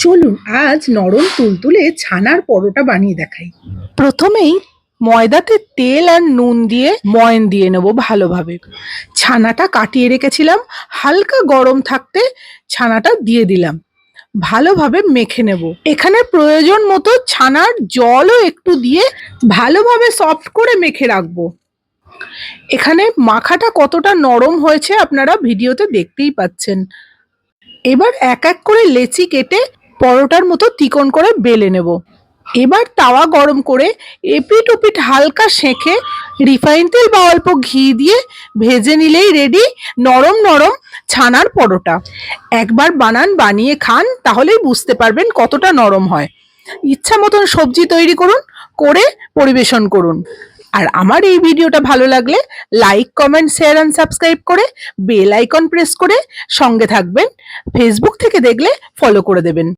চলুন আজ নরম তুলতুলে ছানার পরোটা বানিয়ে দেখাই। প্রথমেই ময়দাতে তেল আর নুন দিয়ে ময়ন দিয়ে নেব ভালোভাবে। ছানাটা কাটিয়ে রেখেছিলাম, হালকা গরম থাকতে ছানাটা দিয়ে দিলাম, ভালোভাবে মেখে নেব। এখানে প্রয়োজন মতো ছানার জলও একটু দিয়ে ভালোভাবে সফট করে মেখে রাখবো। এখানে মাখাটা কতটা নরম হয়েছে আপনারা ভিডিওতে দেখতেই পাচ্ছেন। এবার এক এক করে লেচি কেটে পরোটার মতো চিকন করে বেলে নেব। এবার তাওয়া গরম করে এপিঠ ওপিঠ হালকা সেঁকে রিফাইন তেল বা অল্প ঘি দিয়ে ভেজে নিলেই রেডি নরম নরম ছানার পরোটা। একবার বানিয়ে খান, তাহলেই বুঝতে পারবেন কতটা নরম হয়। ইচ্ছা মতন সবজি তৈরি করুন, করে পরিবেশন করুন। আর আমার এই ভিডিওটা ভালো লাগলে like, comment, share and subscribe করে বেল আইকন প্রেস করে সঙ্গে থাকবেন। ফেসবুক থেকে দেখলে ফলো করে দেবেন।